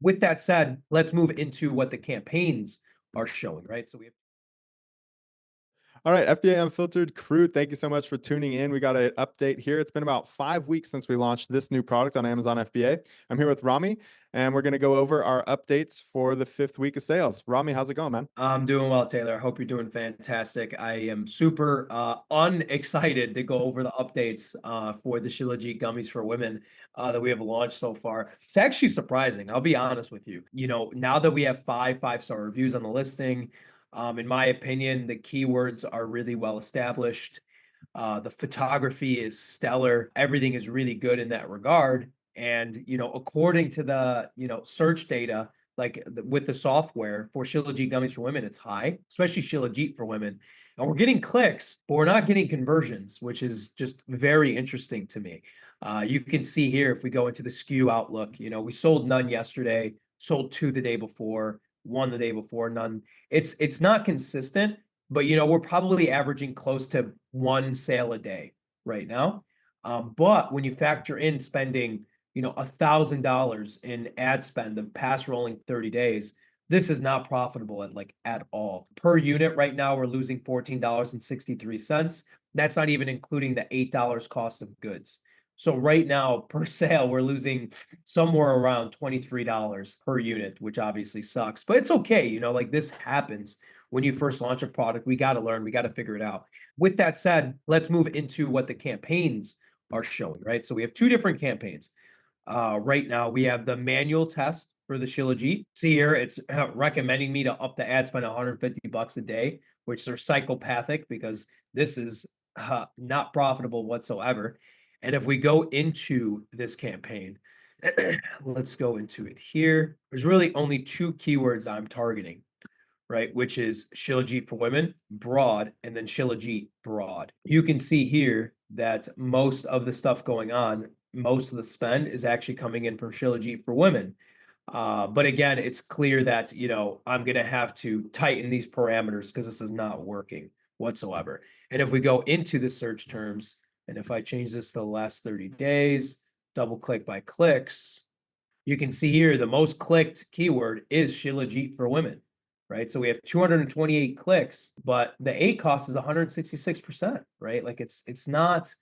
With that said, let's move into what the campaigns are showing, right? So we have All right, FBA Unfiltered crew, thank you so much for tuning in. We got an update here. It's been about 5 weeks since we launched this new product on Amazon FBA. I'm here with Rami, and we're going to go over our updates for the 5th week of sales. Rami, how's it going, man? I'm doing well, Taylor. I hope you're doing fantastic. I am super unexcited to go over the updates for the Shilajit gummies for women that we have launched so far. It's actually surprising. I'll be honest with you. Now that we have five-star reviews on the listing, in my opinion, the keywords are really well established. The photography is stellar. Everything is really good in that regard. And, according to the, search data, with the software for Shilajit gummies for women, it's high, especially Shilajit for women. And we're getting clicks, but we're not getting conversions, which is just very interesting to me. You can see here, if we go into the SKU outlook, we sold none yesterday, sold two the day before, one the day before, none. It's not consistent, but we're probably averaging close to one sale a day right now. But when you factor in spending, $1,000 in ad spend the past rolling 30 days, this is not profitable at all. Per unit right now, we're losing $14.63. That's not even including the $8 cost of goods. So right now, per sale, we're losing somewhere around $23 per unit, which obviously sucks, but it's okay. This happens when you first launch a product. We got to learn, we got to figure it out. With that said, let's move into what the campaigns are showing, right? So we have two different campaigns. Right now, we have the manual test for the Shilajit. See here, it's recommending me to up the ad spend $150 a day, which are psychopathic because this is not profitable whatsoever. And if we go into this campaign, let's go into it here. There's really only two keywords I'm targeting, right? Which is Shilajit for women, broad, and then Shilajit broad. You can see here that most of the stuff going on, most of the spend is actually coming in from Shilajit for women. But again, it's clear that, I'm going to have to tighten these parameters because this is not working whatsoever. And if we go into the search terms, and if I change this to the last 30 days, double click by clicks, you can see here the most clicked keyword is Shilajit for women, right? So we have 228 clicks, but the A cost is 166%, right? Like it's not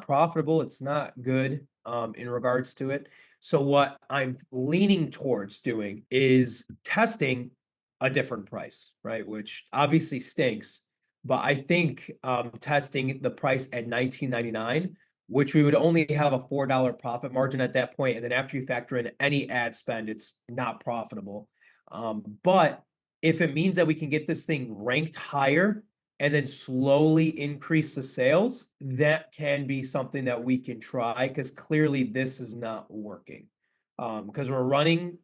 profitable, it's not good in regards to it. So what I'm leaning towards doing is testing a different price, right? Which obviously stinks, but I think testing the price at $19.99, which we would only have a $4 profit margin at that point, and then after you factor in any ad spend, it's not profitable. But if it means that we can get this thing ranked higher and then slowly increase the sales, that can be something that we can try because clearly this is not working. Because we're running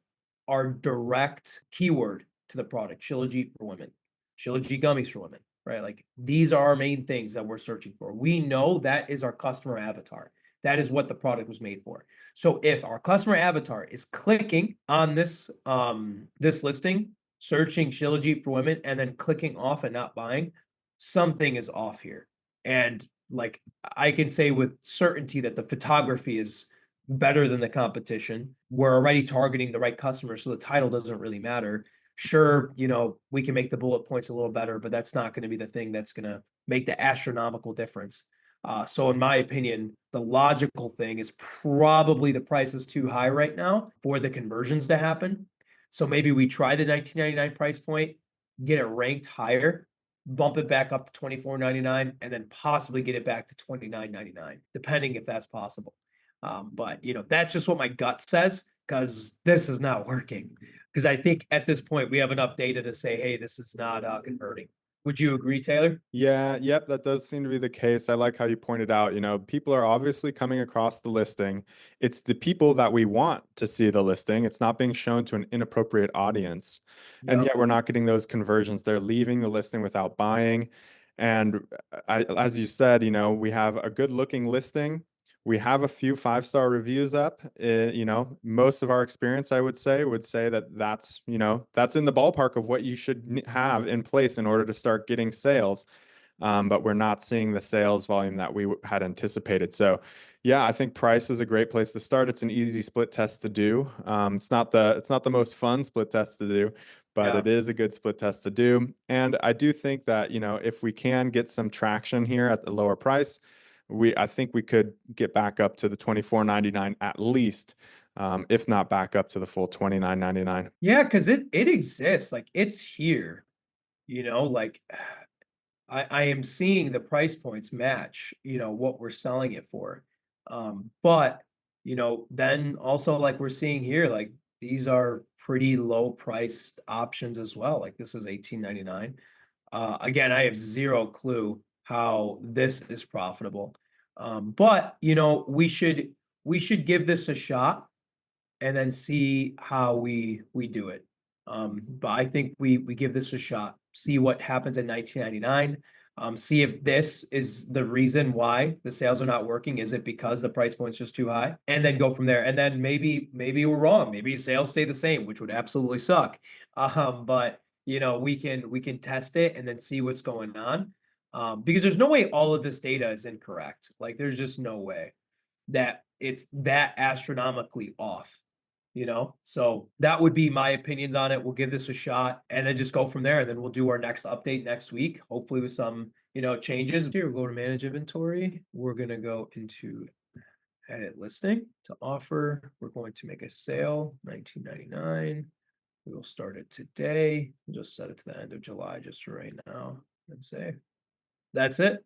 our direct keyword to the product, Shilajit for women, Shilajit gummies for women, right? Like these are our main things that we're searching for. We know that is our customer avatar. That is what the product was made for. So if our customer avatar is clicking on this listing, searching Shilajit for women, and then clicking off and not buying, something is off here. And like I can say with certainty that the photography is better than the competition. We're already targeting the right customer, so the title doesn't really matter. Sure, we can make the bullet points a little better, but that's not going to be the thing that's going to make the astronomical difference. So in my opinion, the logical thing is probably the price is too high right now for the conversions to happen. So maybe we try the 19.99 price point, get it ranked higher, bump it back up to 24.99, and then possibly get it back to 29.99, depending if that's possible. But that's just what my gut says because this is not working. Because I think at this point we have enough data to say, hey, this is not converting. Would you agree, Taylor? Yeah, yep, that does seem to be the case. I like how you pointed out, people are obviously coming across the listing. It's the people that we want to see the listing. It's not being shown to an inappropriate audience. And Yep. yet we're not getting those conversions. They're leaving the listing without buying. And as you said, we have a good looking listing. We have a few 5-star reviews up. Most of our experience, I would say that that's in the ballpark of what you should have in place in order to start getting sales. But we're not seeing the sales volume that we had anticipated. So, Yeah, I think price is a great place to start. It's an easy split test to do. It's not the most fun split test to do, but Yeah. it is a good split test to do. And I do think that, you know, if we can get some traction here at the lower price, I think we could get back up to the 24.99 at least, if not back up to the full 29.99. Yeah, because it exists, like, it's here, like, I am seeing the price points match, what we're selling it for. But, then also, like, we're seeing here, like, these are pretty low priced options as well, like, this is 18.99. Again, I have 0 clue how this is profitable. But, we should give this a shot and then see how we do it. But I think we give this a shot, see what happens in 1999. See if this is the reason why the sales are not working. Is it because the price point's just too high? And then go from there. And then maybe we're wrong. Maybe sales stay the same, which would absolutely suck. But we can test it and then see what's going on. Because there's no way all of this data is incorrect. Like there's just no way that it's that astronomically off. So that would be my opinions on it. We'll give this a shot and then just go from there. And then we'll do our next update next week, hopefully with some, changes. Here we'll go to manage inventory. We're going to go into edit listing to offer. We're going to make a sale, 19.99. We will start it today. We'll just set it to the end of July just for right now and say that's it.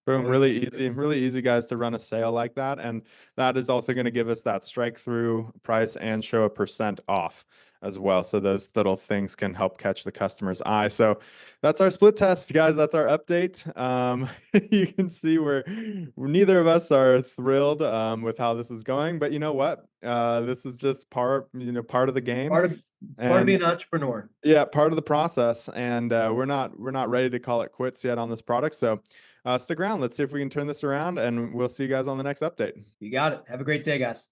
Boom, Really? really easy, guys, to run a sale like that. And that is also going to give us that strike through price and show a percent off as well. So those little things can help catch the customer's eye. So that's our split test, guys. That's our update. You can see neither of us are thrilled with how this is going, but you know what? This is just part of the game. It's part of And being an entrepreneur. yeah, part of the process, and we're not ready to call it quits yet on this product. So stick around. Let's see if we can turn this around, and we'll see you guys on the next update. You got it. Have a great day, guys.